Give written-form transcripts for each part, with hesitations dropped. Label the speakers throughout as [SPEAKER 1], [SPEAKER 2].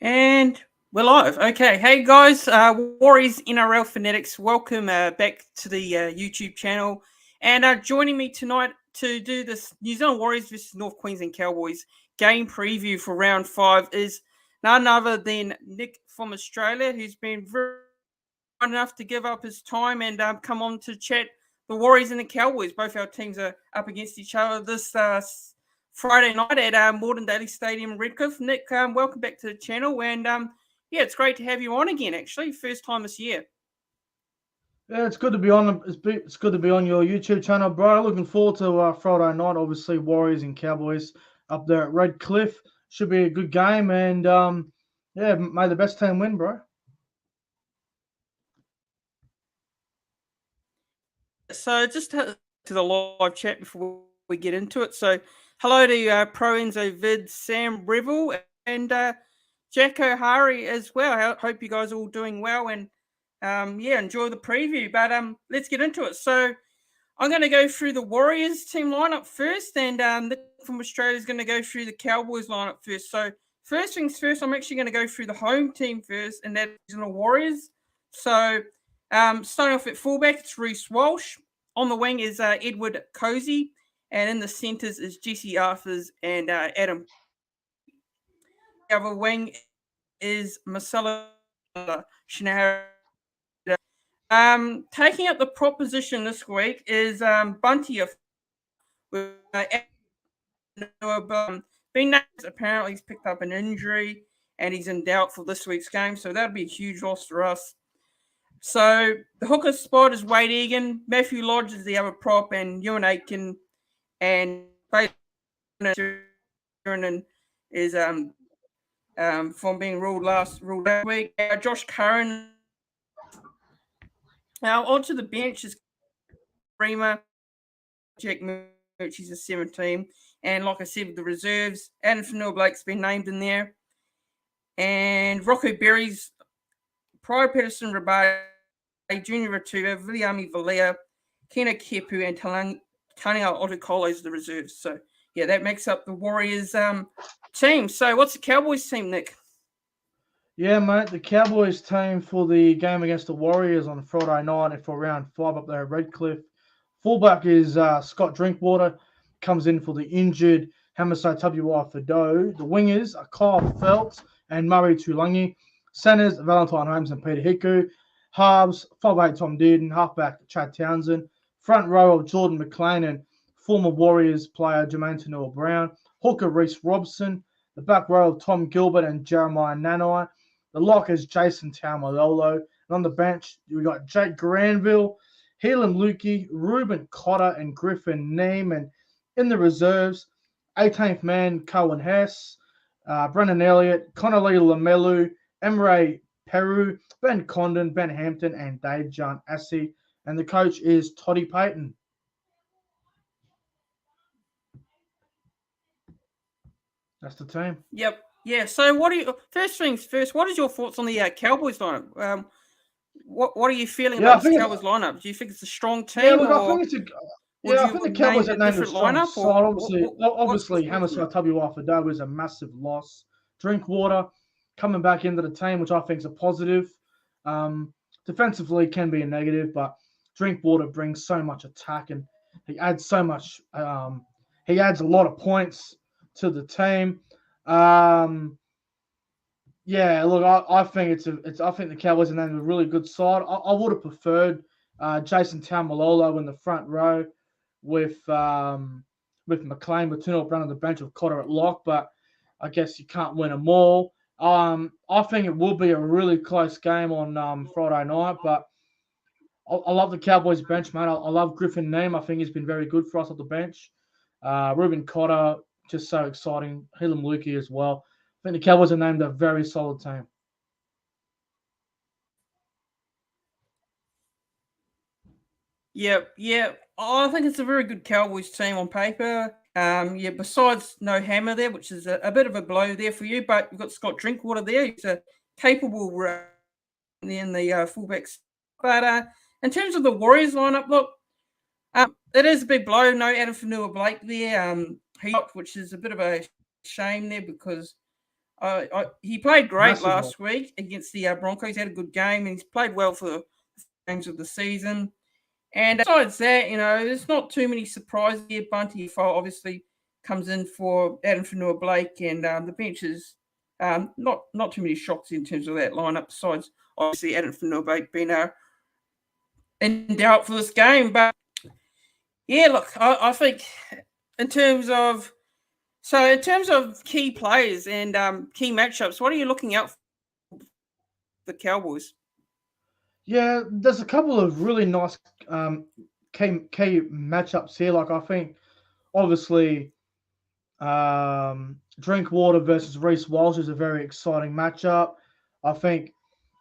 [SPEAKER 1] And we're live. Okay. Hey, guys. Warriors NRL Fanatics. Welcome back to the YouTube channel. And joining me tonight to do this New Zealand Warriors versus North Queensland Cowboys game preview for round 5 is none other than Nick from Australia, who's been very kind enough to give up his time and come on to chat the Warriors and the Cowboys. Both our teams are up against each other this Friday night at Morton Stadium in Redcliffe. Nick, welcome back to the channel, and yeah, it's great to have you on again. Actually, first time this year.
[SPEAKER 2] Yeah, it's good to be on. It's good to be on your YouTube channel, bro. Looking forward to Friday night. Obviously, Warriors and Cowboys up there at Redcliffe. Should be a good game, and yeah, may the best team win, bro.
[SPEAKER 1] So just to the live chat before we get into it. So hello to Pro Enzo Vid, Sam Revel, and Jack O'Hari as well. I hope you guys are all doing well and yeah, enjoy the preview. But let's get into it. So I'm going to go through the Warriors team lineup first, and Nick from Australia is going to go through the Cowboys lineup first. So first things first, I'm actually going to go through the home team first, and that's the Warriors. So starting off at fullback, it's Reece Walsh. On the wing is Edward Cozy, and in the centres is Jesse Arthurs and Adam. The other wing is Marcelo Shinahara. Taking up the prop position this week is Bunty with being named. Apparently, he's picked up an injury and he's in doubt for this week's game, so that'd be a huge loss for us. So the hooker spot is Wade Egan, Matthew Lodge is the other prop, and Ewan Aitken and is from being ruled last week. Josh Curran. Now onto the bench is Bremer, Jack Murch, he's a 17, and like I said, with the reserves, Adam Fanua-Blake's been named in there, and Rocco Berry's, Pryor Peterson, Rabate, Junior Ratuva, Viliami Valea, Kena Kepu, and Tania Otokolo's the reserves. So yeah, that makes up the Warriors team. So what's the Cowboys team, Nick?
[SPEAKER 2] Yeah, mate, the Cowboys team for the game against the Warriors on Friday night and for round 5 up there at Redcliffe. Fullback is Scott Drinkwater, comes in for the injured Hamiso Tabuai-Fidow. The wingers are Kyle Phelps and Murray Tulangi. Centers, Valentine Holmes and Peter Hiku. Halves, 5'8" Tom Dearden. Halfback, Chad Townsend. Front row of Jordan McLean and former Warriors player Jermaine Tanua-Brown. Hooker, Reece Robson. The back row of Tom Gilbert and Jeremiah Nanai. The lock is Jason Taumalolo. And on the bench, we got Jake Granville, Helam Lukey, Ruben Cotter, and Griffin Neem. And in the reserves, 18th man, Cohen Hess, Brendan Elliott, Connolly Lamelu, Emre Peru, Ben Condon, Ben Hampton, and Dave John Assey. And the coach is Toddy Payton. That's the team.
[SPEAKER 1] Yep. Yeah. So, first things first? What is your thoughts on the Cowboys lineup? What are you feeling about this Cowboys lineup? Do you think it's a strong team?
[SPEAKER 2] Yeah, look, I think I think the Cowboys have named a strong
[SPEAKER 1] lineup.
[SPEAKER 2] Side. Obviously, Hamiso Tabuai-Fidow is a massive loss. Drinkwater coming back into the team, which I think is a positive. Defensively can be a negative, but Drinkwater brings so much attack and he adds so much. He adds a lot of points to the team. Yeah, look, I think I think the Cowboys are named a really good side. I would have preferred Jason Taumalolo in the front row with McLean, with Tanua-Brown on the bench with Cotter at lock, but I guess you can't win them all. I think it will be a really close game on Friday night, but I love the Cowboys bench, man. I love Griffin Neem. I think he's been very good for us on the bench. Ruben Cotter, just so exciting. Helam Lukey as well. I think the Cowboys are named a very solid team.
[SPEAKER 1] Yeah. I think it's a very good Cowboys team on paper. Yeah, besides no Hammer there, which is a bit of a blow there for you, but you've got Scott Drinkwater there. He's a capable in the fullbacks. But in terms of the Warriors lineup, look, it is a big blow. No Adam Fanua-Blake there, which is a bit of a shame there because He played great
[SPEAKER 2] Massive
[SPEAKER 1] last week against the Broncos. He had a good game, and he's played well for the games of the season. And besides that, there's not too many surprises here. Bunty obviously comes in for Adam Fanua-Blake, and the bench is not too many shocks in terms of that lineup. Besides, obviously, Adam Fanua-Blake being in doubt for this game. But yeah, look, I think in terms of key players and key matchups, what are you looking out for the Cowboys?
[SPEAKER 2] Yeah, there's a couple of really nice key matchups here. Like I think, obviously, Drinkwater versus Reece Walsh is a very exciting matchup. I think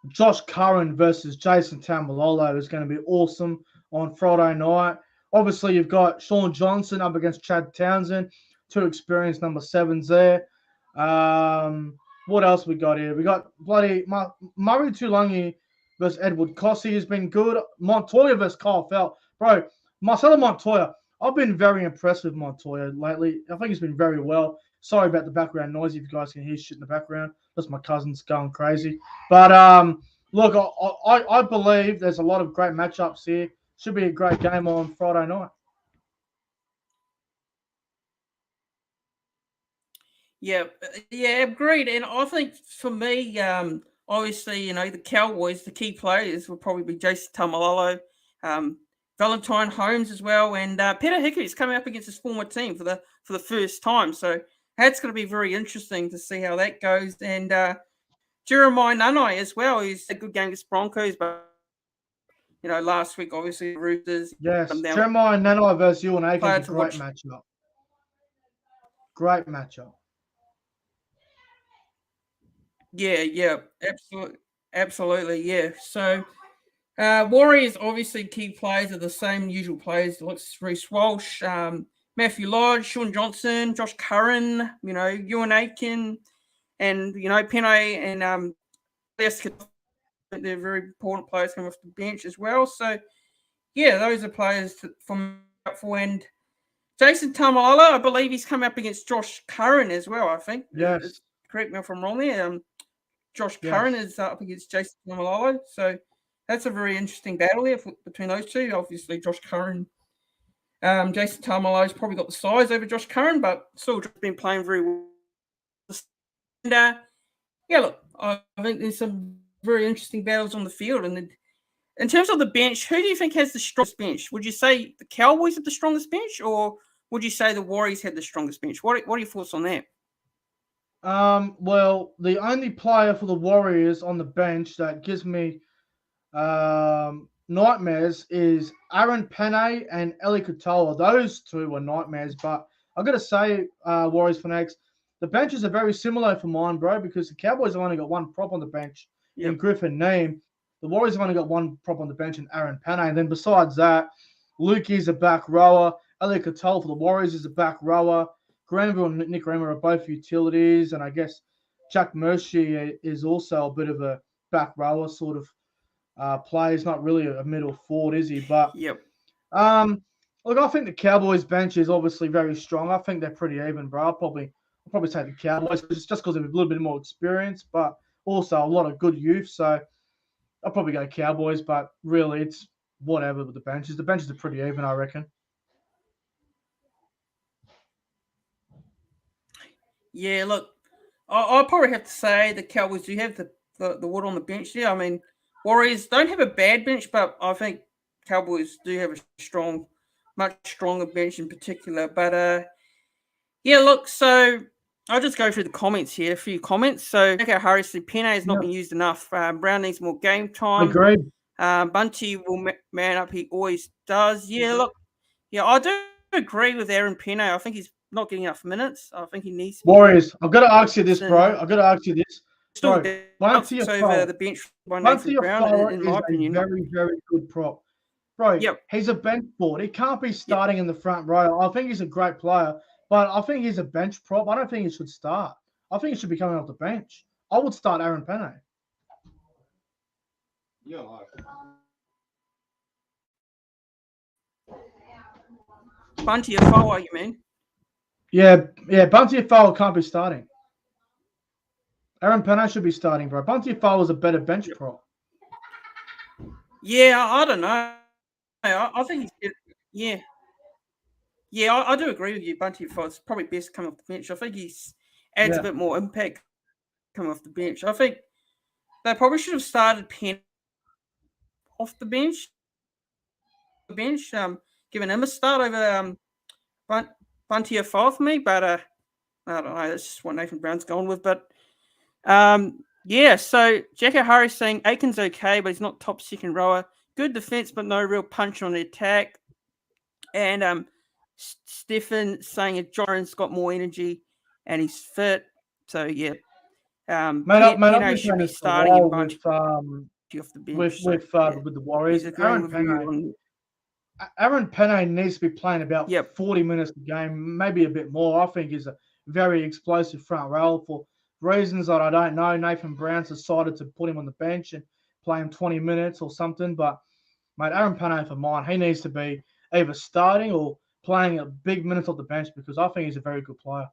[SPEAKER 2] Josh Curran versus Jason Taumalolo is going to be awesome on Friday night. Obviously, you've got Sean Johnson up against Chad Townsend, two experienced number 7s there. What else we got here? We got bloody Murray Tulangi versus Edward Cossey has been good. Montoya versus Kyle Felt. Bro, Marcelo Montoya, I've been very impressed with Montoya lately. I think he's been very well. Sorry about the background noise if you guys can hear shit in the background. That's my cousins going crazy. But look, I believe there's a lot of great matchups here. Should be a great game on Friday night.
[SPEAKER 1] Yeah, agreed. And I think for me, obviously, the Cowboys, the key players will probably be Jason Taumalolo, Valentine Holmes as well, and Peter Hickory's coming up against his former team for the first time. So that's going to be very interesting to see how that goes. And Jeremiah Nanai as well. He's a good game against Broncos, but last week obviously the Roosters.
[SPEAKER 2] Yes, Jeremiah Nanai versus UNA is a great matchup. Great matchup.
[SPEAKER 1] Yeah, absolutely, yeah. So Warriors obviously key players are the same usual players. Looks Reece Walsh, Matthew Lodge, Sean Johnson, Josh Curran, Ewan Aitken, and Pene and they're very important players coming off the bench as well. So yeah, those are players from up for. And Jason Taumalolo, I believe he's come up against Josh Curran as well. I think.
[SPEAKER 2] Yes.
[SPEAKER 1] Correct me if I'm wrong there. Josh Curran is up against Jason Taumalolo, so that's a very interesting battle there between those two. Obviously, Josh Curran, Jason Taumalolo's probably got the size over Josh Curran, but still just been playing very well. And yeah, look, I think there's some very interesting battles on the field. And in terms of the bench, who do you think has the strongest bench? Would you say the Cowboys have the strongest bench, or would you say the Warriors had the strongest bench? What are your thoughts on that?
[SPEAKER 2] Well, the only player for the Warriors on the bench that gives me nightmares is Aaron Pene and Eli Katoa. Those two are nightmares, but I've got to say, Warriors Fanatics, the benches are very similar for mine, bro, because the Cowboys have only got one prop on the bench in Griffin Neame. The Warriors have only got one prop on the bench in Aaron Pene. And then besides that, Luke is a back rower. Eli Katoa for the Warriors is a back rower. Granville and Nick Reimer are both utilities, and I guess Jack Murphy is also a bit of a back rower sort of player. He's not really a middle forward, is he? But look, I think the Cowboys bench is obviously very strong. I think they're pretty even, bro. I'll probably take the Cowboys just because of a little bit more experience, but also a lot of good youth. So I'll probably go Cowboys, but really it's whatever with the benches. The benches are pretty even, I reckon.
[SPEAKER 1] Yeah, look, I'll probably have to say the Cowboys do have the wood on the bench there. I mean, Warriors don't have a bad bench, but I think Cowboys do have a much stronger bench in particular. But yeah, look, so I'll just go through the comments here. A few comments. So, Harrison Pene has not been used enough. Brown needs more game time.
[SPEAKER 2] Agreed.
[SPEAKER 1] Bunty will man up. He always does. Yeah, look, I do agree with Aaron Pene. I think he's not getting enough minutes. I think he needs
[SPEAKER 2] Warriors. I've got to ask you this, bro.
[SPEAKER 1] Still Bunty over the bench by Nathan Brown, in my opinion.
[SPEAKER 2] Very, very good prop. Bro, he's a bench board. He can't be starting in the front row. I think he's a great player, but I think he's a bench prop. I don't think he should start. I think he should be coming off the bench. I would start Aaron Pene.
[SPEAKER 3] Yeah.
[SPEAKER 1] Bunty Afoa, you mean?
[SPEAKER 2] Yeah, Bunty Afoa can't be starting. Aaron Penne should be starting, bro. Bunty Far was a better bench prop.
[SPEAKER 1] Yeah, I don't know. I think he's yeah. Yeah, I do agree with you. Bunty Ford's probably best coming off the bench. I think he adds a bit more impact coming off the bench. I think they probably should have started Penn off the bench. Giving him a start over Bunty Ford for me, but I don't know. That's just what Nathan Brown's going with. But yeah, so Jacko Harry saying Aiken's okay, but he's not top second rower. Good defense, but no real punch on the attack. And Stefan saying Joran's got more energy and he's fit. So yeah, Peno should be starting and Bunty off the bench.
[SPEAKER 2] With the Warriors. Aaron Penne needs to be playing about 40 minutes a game, maybe a bit more. I think he's a very explosive front row. For reasons that I don't know, Nathan Brown's decided to put him on the bench and play him 20 minutes or something. But, mate, Aaron Penne, for mine, he needs to be either starting or playing a big minutes off the bench because I think he's a very good player.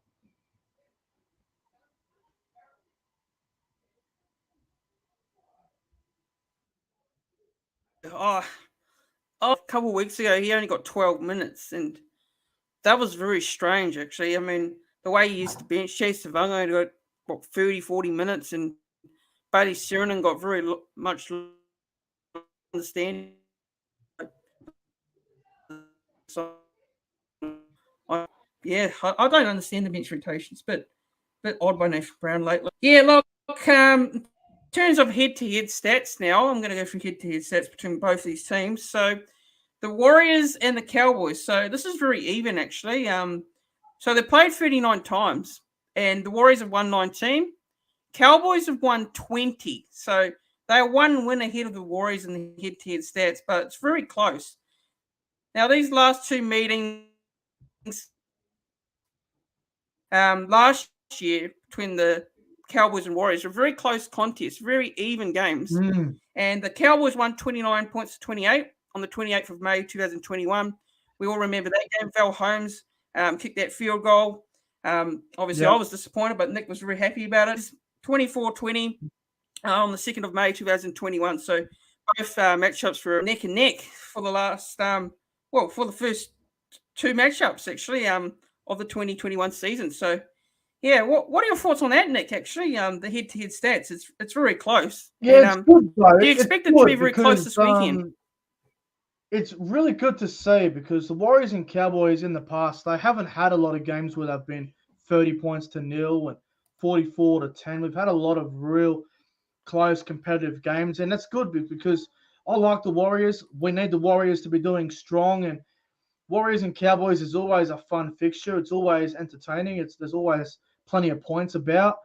[SPEAKER 1] A couple of weeks ago, he only got 12 minutes, and that was very strange, actually. I mean, the way he used the bench, Chase Savunga only got 30, 40 minutes, and Buddy Sirenen got very much understanding. So, I don't understand the bench rotations, but a bit odd by Nathan Brown lately. Yeah, look, in terms of head-to-head stats now, I'm going to go through head-to-head stats between both these teams. So the Warriors and the Cowboys. So this is very even, actually. So they played 39 times, and the Warriors have won 19. Cowboys have won 20. So they are 1 win ahead of the Warriors in the head-to-head stats, but it's very close. Now, these last two meetings last year between the Cowboys and Warriors were very close contests, very even games. And the Cowboys won 29 points to 28 on the 28th of May, 2021. We all remember that game. Val Holmes kicked that field goal. Obviously, I was disappointed, but Nick was very happy about it. 24-20 on the 2nd of May, 2021. So both matchups were neck and neck for the last, for the first two matchups, actually, of the 2021 season. So, yeah, what are your thoughts on that, Nick, actually, the head-to-head stats? It's very close.
[SPEAKER 2] Yeah, and, it's good, though.
[SPEAKER 1] Do you expect it to be very close this weekend?
[SPEAKER 2] It's really good to see because the Warriors and Cowboys in the past, they haven't had a lot of games where they've been 30 points to 0 and 44-10. We've had a lot of real close competitive games, and that's good because I like the Warriors. We need the Warriors to be doing strong, and Warriors and Cowboys is always a fun fixture. It's always entertaining. There's always plenty of points about.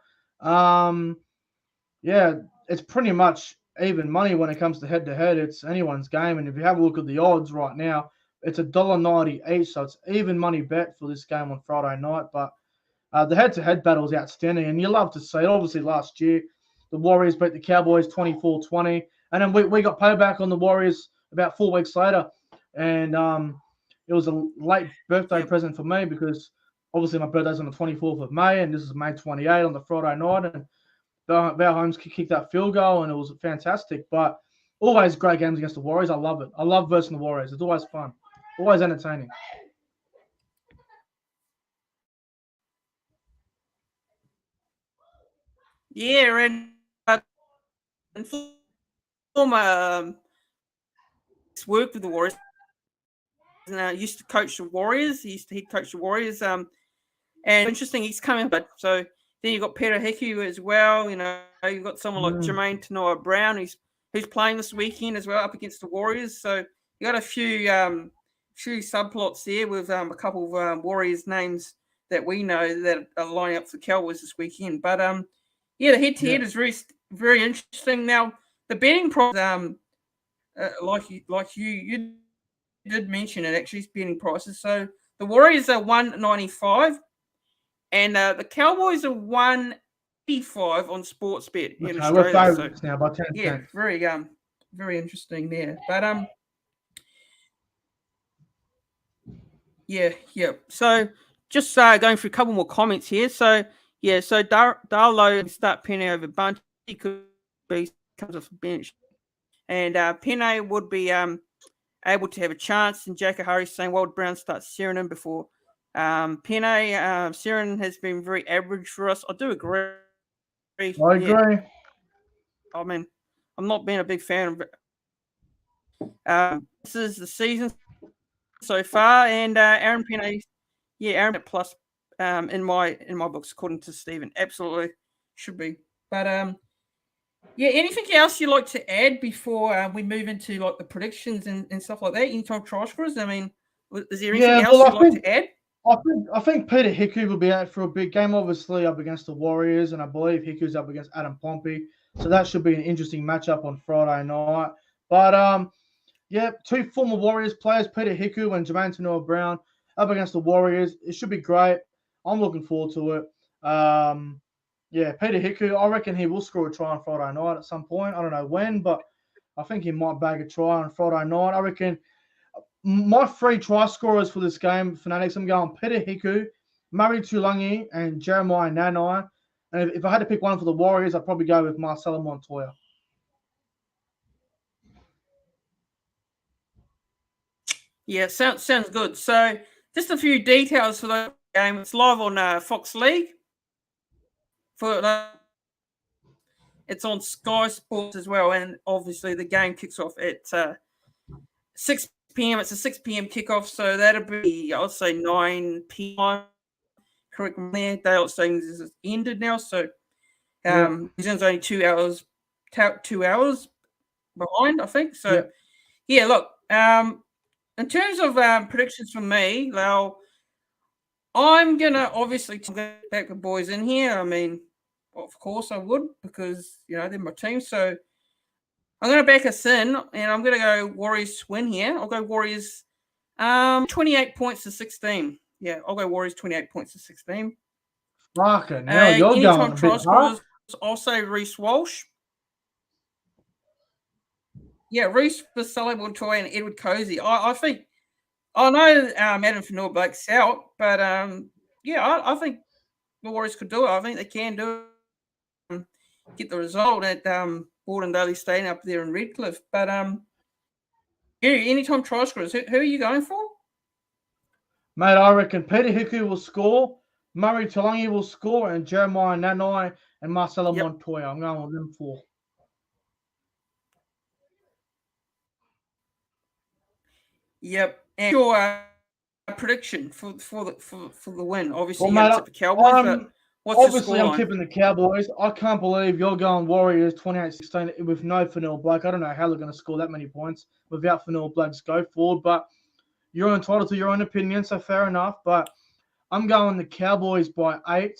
[SPEAKER 2] It's pretty much even money when it comes to head-to-head. It's anyone's game, and if you have a look at the odds right now, it's $1.90 each, so it's even money bet for this game on Friday night. But the head-to-head battle is outstanding, and you love to see it. Obviously, last year, the Warriors beat the Cowboys 24-20, and then we got payback on the Warriors about 4 weeks later, and it was a late birthday present for me because obviously my birthday's on the 24th of May, and this is May 28 on the Friday night, and Val Holmes kicked that field goal, and it was fantastic. But always great games against the Warriors. I love it. I love versing the Warriors. It's always fun, always entertaining.
[SPEAKER 1] Yeah, and former worked with the Warriors. And used to coach the Warriors. He used to head coach the Warriors. And interesting, he's coming. But so then you've got Peter Hickey as well. You know, you've got someone like Jermaine Tanoa Brown who's playing this weekend as well up against the Warriors. So you got a few subplots there with a couple of Warriors names that we know that are lining up for the Cowboys this weekend. But the head-to-head is very, very interesting. Now the betting price, like you did mention it, actually, betting prices. So the Warriors are 195, and the Cowboys are 185 on Sportsbet in Australia.
[SPEAKER 2] We're favourites now by 10
[SPEAKER 1] cents. Very interesting there. But So just going through a couple more comments here. So Yeah, so Darlow start Penne over Bunty. He could be comes off the bench, and Penne would be able to have a chance. And Jacko Harry saying, well, Brown starts Serenin before Penne. Serenin has been very average for us. I do agree.
[SPEAKER 2] I agree.
[SPEAKER 1] I mean, I'm not being a big fan of it. This is the season so far, and Aaron Penne, Aaron plus in my books, according to Stephen, absolutely should be. But anything else you'd like to add before we move into like the predictions and stuff like that? In-time try scorers, I mean, is there anything else you'd like to add?
[SPEAKER 2] I think Peter Hiku will be out for a big game, obviously up against the Warriors, and I believe Hiku's up against Adam Pompey, so that should be an interesting matchup on Friday night. But two former Warriors players, Peter Hiku and Jermaine Tanua-Brown, up against the Warriors. It should be great. I'm looking forward to it. Peter Hiku, I reckon he will score a try on Friday night at some point. I don't know when, but I think he might bag a try on Friday night. I reckon my 3 try scorers for this game, Fanatics, I'm going Peter Hiku, Murray Tulangi, and Jeremiah Nanai. And if I had to pick one for the Warriors, I'd probably go with Marcelo Montoya.
[SPEAKER 1] Yeah, sounds good. So just a few details for the game. It's live on Fox League. It's on Sky Sports as well, and obviously the game kicks off at 6 p.m. It's a 6 p.m. kickoff, so that'll be, I'll say, 9 p.m. Correct me there. Daylight savings is ended now, so New Zealand's only 2 hours behind, I think. So look, in terms of predictions from me, now I'm gonna obviously back the boys in here. I mean, of course I would, because they're my team. So I'm gonna back us in, and I'm gonna go Warriors win here. I'll go Warriors 28 points to 16. Yeah, I'll go Warriors 28 points to 16.
[SPEAKER 2] Fucking hell, you're going a bit hard.
[SPEAKER 1] I'll say Reece Walsh. Yeah, Reece Vaselli, Montoya, and Edward Cozy. I think I know Adam Fanua-Blake's out, but I think the Warriors could do it. I think they can do it. Get the result at Morton Daly Stadium up there in Redcliffe. But anytime try scorers, who are you going for?
[SPEAKER 2] Mate, I reckon Peter Hiku will score, Murray Talangi will score, and Jeremiah Nanai and Marcelo Montoya. I'm going with them 4.
[SPEAKER 1] Yep. And your prediction for the win? Obviously, you got to tip the Cowboys, but what's
[SPEAKER 2] obviously
[SPEAKER 1] your
[SPEAKER 2] I'm tipping the Cowboys. I can't believe you're going Warriors 28-16 with no Fanua-Blake. I don't know how they're going to score that many points without Fanua-Blake's go forward, but you're entitled to your own opinion, so fair enough. But I'm going the Cowboys by 8.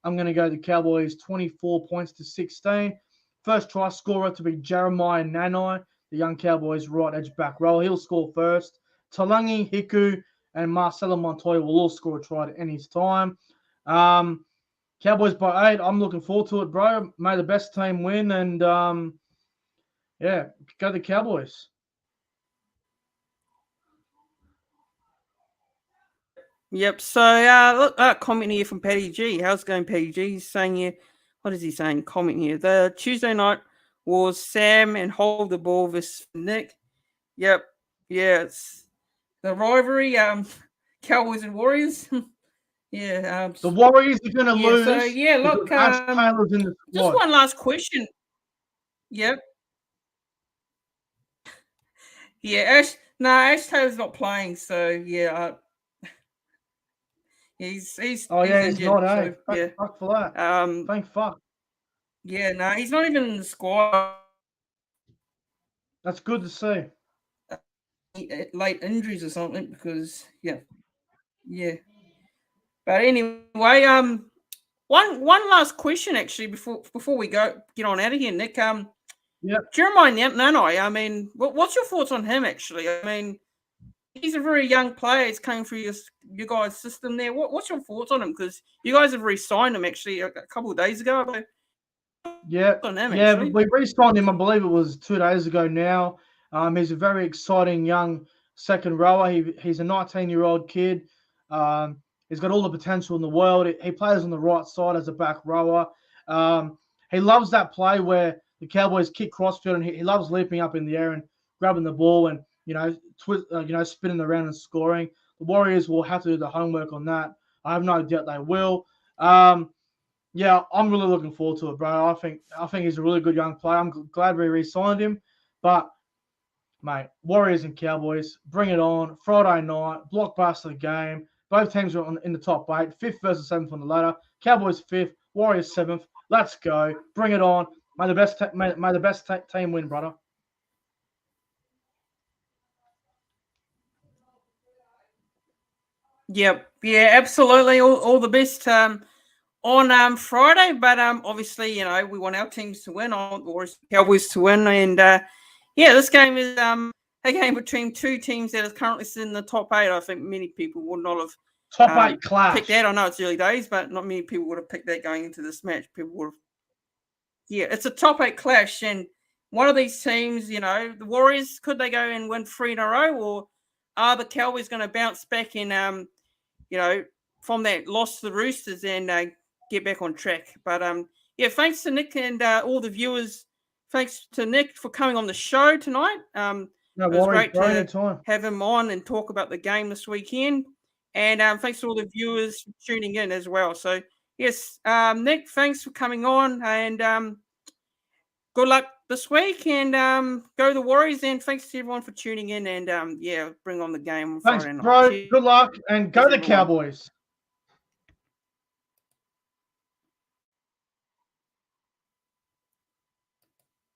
[SPEAKER 2] I'm going to go the Cowboys 24 points to 16. First try scorer to be Jeremiah Nanai, the young Cowboys right edge back row. He'll score first. Talangi, Hiku, and Marcelo Montoya will all score a try at any time. Cowboys by 8. I'm looking forward to it, bro. May the best team win, and go the Cowboys.
[SPEAKER 1] Yep. So look, comment here from Paddy G. How's it going, Paddy G? He's saying here, what is he saying? Comment here. The Tuesday night was Sam and Hold the Ball versus Nick. Yep. Yeah, it's the rivalry. Cowboys and Warriors. Yeah.
[SPEAKER 2] The Warriors are going to lose.
[SPEAKER 1] So look,
[SPEAKER 2] Ash Taylor's in the squad.
[SPEAKER 1] Just one last question. Yep. Yeah, Ash Taylor's not playing, so he's
[SPEAKER 2] he's not, eh? So, fuck for that. Thank fuck.
[SPEAKER 1] Yeah, no, he's not even in the squad.
[SPEAKER 2] That's good to see.
[SPEAKER 1] Late injuries or something, because But anyway, one last question actually before we get on out of here, Nick. Jeremiah Nanai. I mean, what's your thoughts on him? Actually, I mean, he's a very young player. He's coming through your guys' system there. What's your thoughts on him? Because you guys have re-signed him actually a couple of days ago.
[SPEAKER 2] We re-signed him. I believe it was 2 days ago now. He's a very exciting young second rower. He's a 19-year-old kid. He's got all the potential in the world. He plays on the right side as a back rower. He loves that play where the Cowboys kick crossfield, and he loves leaping up in the air and grabbing the ball and spinning around and scoring. The Warriors will have to do the homework on that. I have no doubt they will. Yeah, I'm really looking forward to it, bro. I think he's a really good young player. I'm glad we re-signed him. But, mate, Warriors and Cowboys, bring it on. Friday night, blockbuster game. Both teams are in the top 8, 5th versus 7th on the ladder. Cowboys 5th, Warriors 7th. Let's go. Bring it on. May the best team win, brother.
[SPEAKER 1] Yep. Yeah, absolutely. All the best on Friday. But obviously, we want our teams to win. I want the Warriors Cowboys to win. And this game is a game between two teams that is currently sitting in the top 8. I think many people would not have
[SPEAKER 2] top 8 clash.
[SPEAKER 1] Picked that. I know it's early days, but not many people would have picked that going into this match. People would have. Yeah, it's a top 8 clash, and one of these teams, the Warriors, could they go and win 3 in a row, or are the Cowboys going to bounce back and from that loss to the Roosters and get back on track? But thanks to Nick and all the viewers. Thanks to Nick for coming on the show tonight.
[SPEAKER 2] No
[SPEAKER 1] it was great to have him on and talk about the game this weekend. And thanks to all the viewers for tuning in as well. So, yes, Nick, thanks for coming on. And good luck this week. And go the Warriors. And thanks to everyone for tuning in. And, bring on the game on
[SPEAKER 2] Thanks,
[SPEAKER 1] Friday night.
[SPEAKER 2] bro. Good luck. And go the Cowboys.